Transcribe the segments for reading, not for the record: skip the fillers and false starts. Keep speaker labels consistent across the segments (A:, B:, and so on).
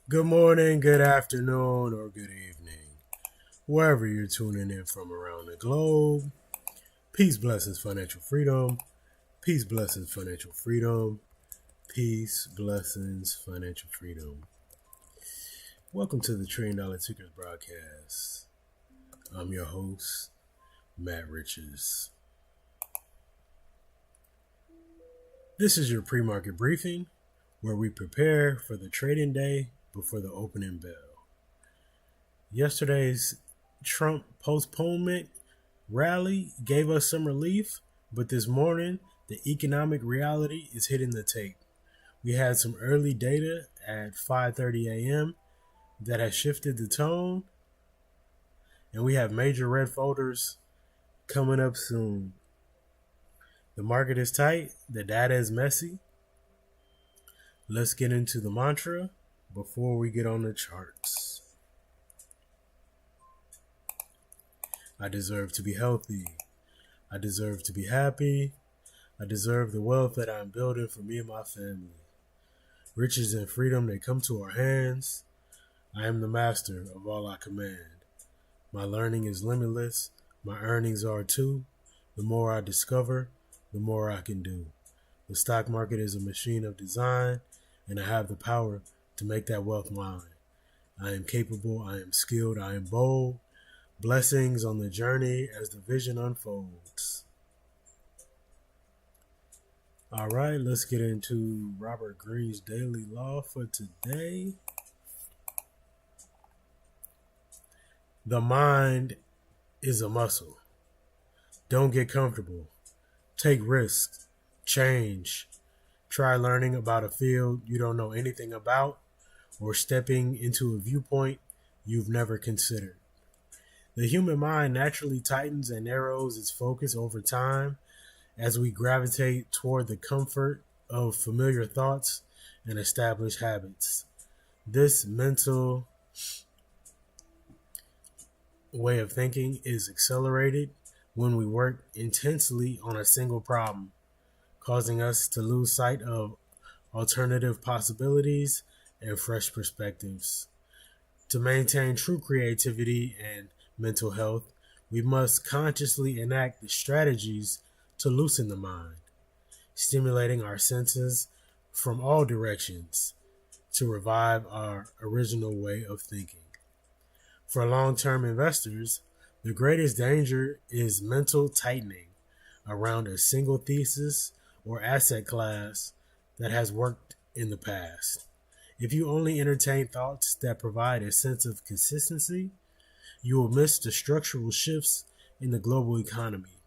A: Good morning, good afternoon, or good evening, wherever you're tuning in from around the globe. Peace, blessings, financial freedom. Peace, blessings, financial freedom. Peace, blessings, financial freedom. Welcome to the $1 Trillion Tickers broadcast. I'm your host, Matt Riches. This is your pre-market briefing where we prepare for the trading day before the opening bell. Yesterday's Trump postponement rally gave us some relief, but this morning the economic reality is hitting the tape. We had some early data at 5:30 a.m. that has shifted the tone, and we have major red folders coming up soon. The market is tight, the data is messy. Let's get into the mantra before we get on the charts. I deserve to be healthy. I deserve to be happy. I deserve the wealth that I'm building for me and my family. Riches and freedom, they come to our hands. I am the master of all I command. My learning is limitless. My earnings are too. The more I discover, the more I can do. The stock market is a machine of design, and I have the power to make that wealth mine. I am capable, I am skilled, I am bold. Blessings on the journey as the vision unfolds. All right, let's get into Robert Greene's daily law for today. The mind is a muscle. Don't get comfortable. Take risks. Change. Try learning about a field you don't know anything about, or stepping into a viewpoint you've never considered. The human mind naturally tightens and narrows its focus over time as we gravitate toward the comfort of familiar thoughts and established habits. This mental way of thinking is accelerated when we work intensely on a single problem, causing us to lose sight of alternative possibilities and fresh perspectives. To maintain true creativity and mental health, we must consciously enact the strategies to loosen the mind, stimulating our senses from all directions to revive our original way of thinking. For long-term investors, the greatest danger is mental tightening around a single thesis or asset class that has worked in the past. If you only entertain thoughts that provide a sense of consistency, you will miss the structural shifts in the global economy.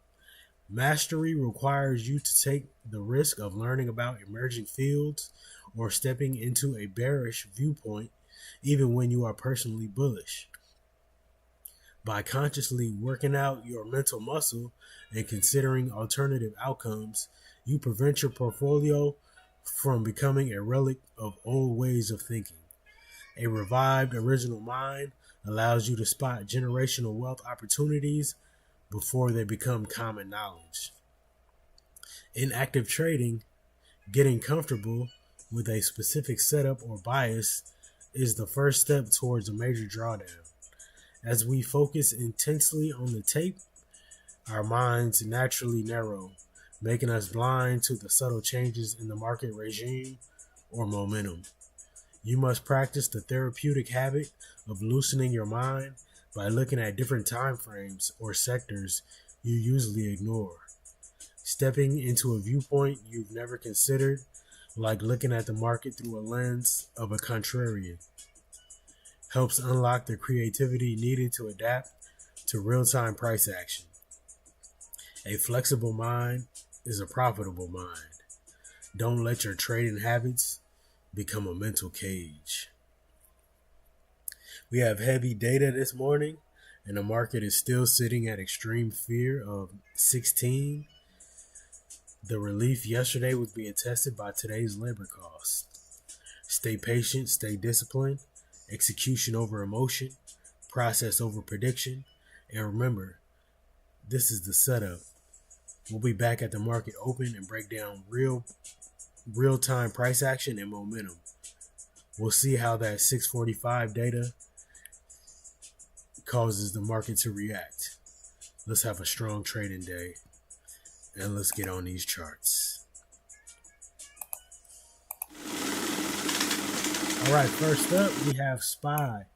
A: Mastery requires you to take the risk of learning about emerging fields or stepping into a bearish viewpoint even when you are personally bullish. By consciously working out your mental muscle and considering alternative outcomes, you prevent your portfolio from becoming a relic of old ways of thinking. A revived original mind allows you to spot generational wealth opportunities before they become common knowledge. In active trading, getting comfortable with a specific setup or bias is the first step towards a major drawdown. As we focus intensely on the tape, our minds naturally narrow, making us blind to the subtle changes in the market regime or momentum. You must practice the therapeutic habit of loosening your mind by looking at different time frames or sectors you usually ignore. Stepping into a viewpoint you've never considered, like looking at the market through a lens of a contrarian, helps unlock the creativity needed to adapt to real-time price action. A flexible mind is a profitable mind. Don't let your trading habits become a mental cage. We have heavy data this morning, and the market is still sitting at extreme fear of 16. The relief yesterday was being tested by today's labor costs. Stay patient, stay disciplined. Execution over emotion, process over prediction, and remember, this is the setup. We'll be back at the market open and break down real-time price action and momentum. we'll see how that 645 data causes the market to react. Let's have a strong trading day, and let's get on these charts. All right, first up, we have SPY.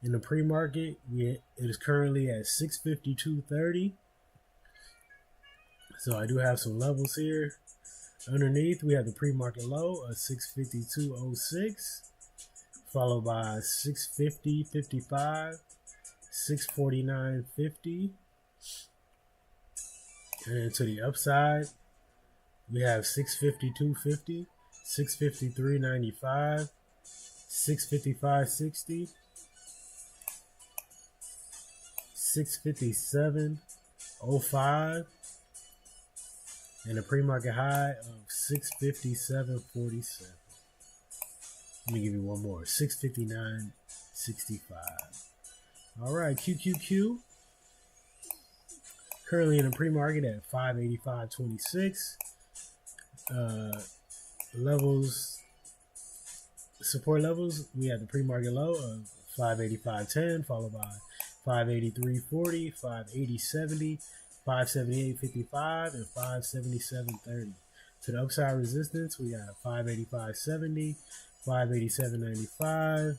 A: In the pre-market, it is currently at 652.30. So I do have some levels here. Underneath, we have the pre-market low of 652.06, followed by 650.55, 649.50. And to the upside, we have 652.50, 653.95, 655.60, 657.05, and a pre-market high of 657.47. Let me give you one more, 659.65. All right, QQQ. Currently in the pre-market at 585.26. Levels, support levels, we have the pre-market low of 585.10, followed by 583.40, 580.70, 578.55, and 577.30. To the upside resistance, we got 585.70, 587.95,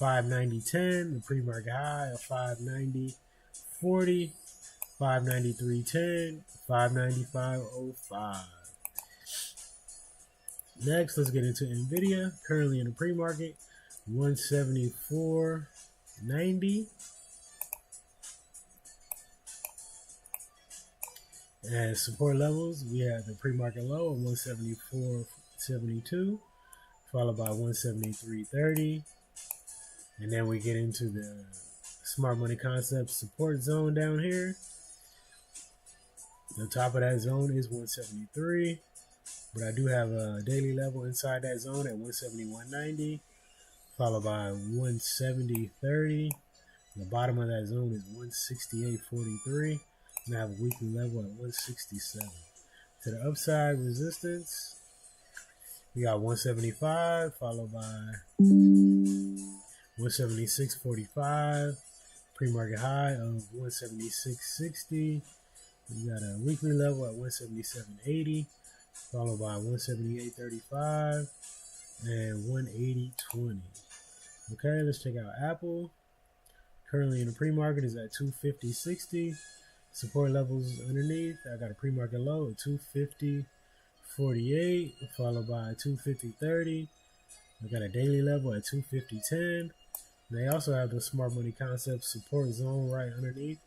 A: 590.10, the pre-market high of 590.40, 593.10, 595.05. Next, let's get into NVDA. Currently in the pre-market, 174.90. And support levels, we have the pre-market low of 174.72, followed by 173.30. And then we get into the smart money concept support zone down here. The top of that zone is 173, but I do have a daily level inside that zone at 171.90, followed by 170.30. The bottom of that zone is 168.43, and I have a weekly level at 167. To the upside resistance, we got 175, followed by 176.45, pre-market high of 176.60. We got a weekly level at 177.80, followed by 178.35 and 180.20. Okay, let's check out Apple. Currently in the pre-market is at 250.60. Support levels underneath, I got a pre-market low of 250.48, followed by 250.30. I got a daily level at 250.10. They also have the smart money concept support zone right underneath.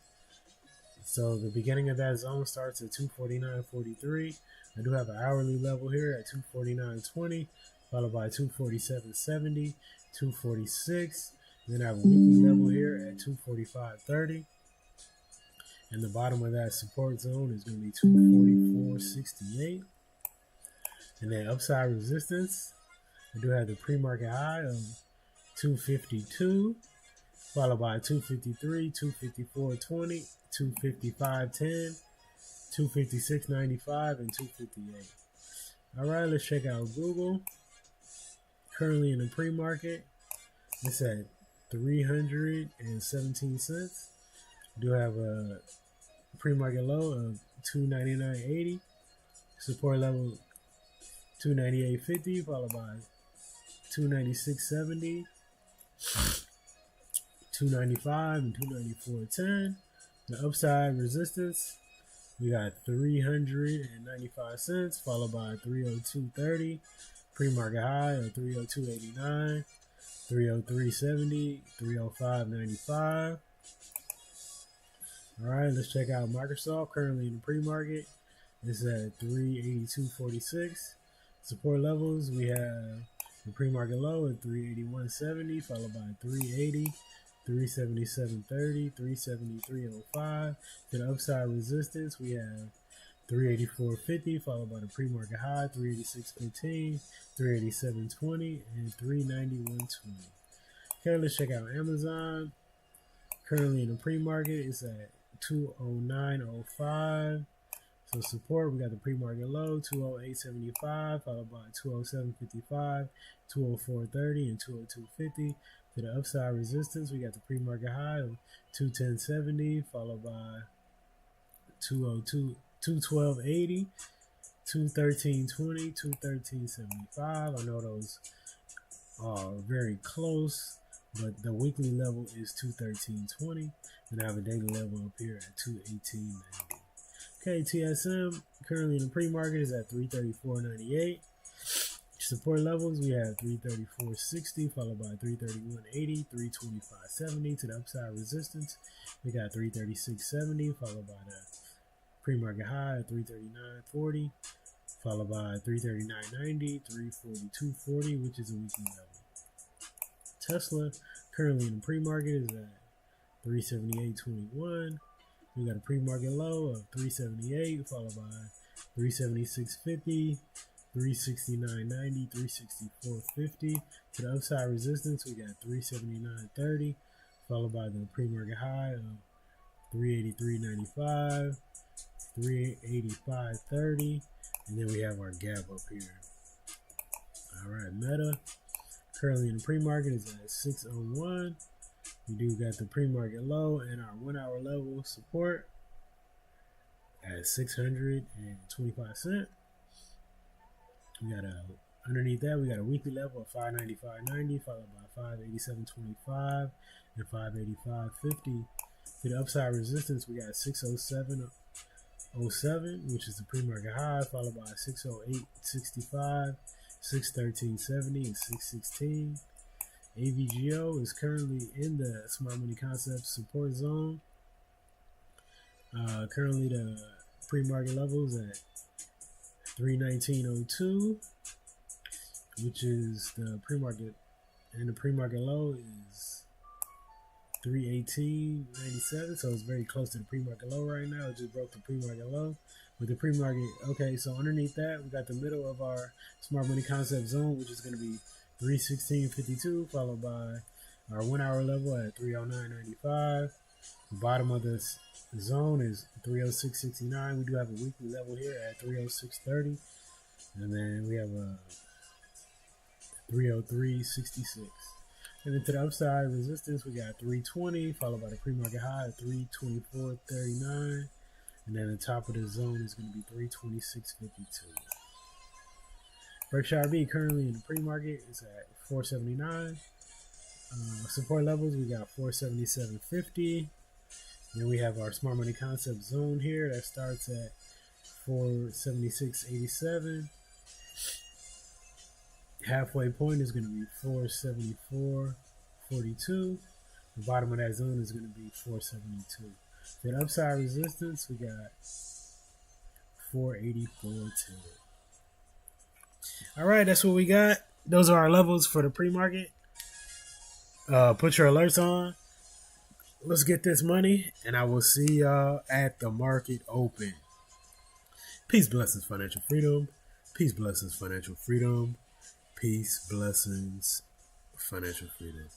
A: So the beginning of that zone starts at 249.43. I do have an hourly level here at 249.20, followed by 247.70, 246. Then I have a weekly level here at 245.30. And the bottom of that support zone is going to be 244.68. And then upside resistance, I do have the pre-market high of 252, followed by 253, 254.20, 255.10, 256.95, and 258. All right, let's check out Google. Currently in the pre-market, it's at 317 cents. Do have a pre-market low of 299.80. Support level 298.50, followed by 296.70, 295, and 294.10. The upside resistance, we got 395 cents, followed by 302.30. Pre-market high of 302.89, 303.70, 305.95. All right, let's check out Microsoft. Currently in the pre-market, it's at 382.46. Support levels, we have the pre-market low at 381.70, followed by 380, 377.30, 373.05. To the upside resistance, we have 384.50, followed by the pre-market high, 386.15, 387.20, and 391.20. Okay, let's check out Amazon. Currently in the pre-market, it's at 209.05. So support, we got the pre-market low, 208.75, followed by 207.55, 204.30, and 202.50. To the upside resistance, we got the pre-market high of 210.70, followed by 212.80, 213.20, 213.75. I know those are very close, but the weekly level is 213.20, and I have a daily level up here at 218.90. Okay, TSM currently in the pre-market is at 334.98. Support levels, we have 334.60, followed by 331.80, 325.70. To the upside resistance, we got 336.70, followed by the pre-market high at 339.40, followed by 339.90, 342.40, which is a weekly level. Tesla currently in the pre-market is at 378.21. We got a pre-market low of 378, followed by 376.50, 369.90, 364.50. To the upside resistance, we got 379.30, followed by the pre-market high of 383.95, 385.30, and then we have our gap up here. All right, Meta currently in the pre-market is at 601. We do got the pre-market low and our 1 hour level support at 625 cents. We got underneath that, we got a weekly level of 595.90, followed by 587.25 and 585.50. To the upside resistance, we got 607.07, which is the pre-market high, followed by 608.65, 613.70, and 616. AVGO is currently in the Smart Money Concept support zone. Currently, the pre-market levels at 319.02, which is the pre-market, and the pre-market low is 318.97. So it's very close to the pre-market low right now. It just broke the pre-market low. With the pre-market, okay, so underneath that, we got the middle of our Smart Money Concept zone, which is going to be 316.52, followed by our 1 hour level at 309.95. The bottom of this zone is 306.69. We do have a weekly level here at 306.30, and then we have a 303.66. And then to the upside resistance, we got 320, followed by the pre-market high at 324.39, and then the top of the zone is going to be 326.52. Berkshire B currently in the pre-market is at 479. Support levels, we got 477.50. Then we have our Smart Money Concept zone here that starts at 476.87. Halfway point is going to be 474.42. The bottom of that zone is going to be 472. The upside resistance, we got 484.10. All right, that's what we got. Those are our levels for the pre-market. Put your alerts on. Let's get this money, and I will see y'all at the market open. Peace, blessings, financial freedom. Peace, blessings, financial freedom. Peace, blessings, financial freedom.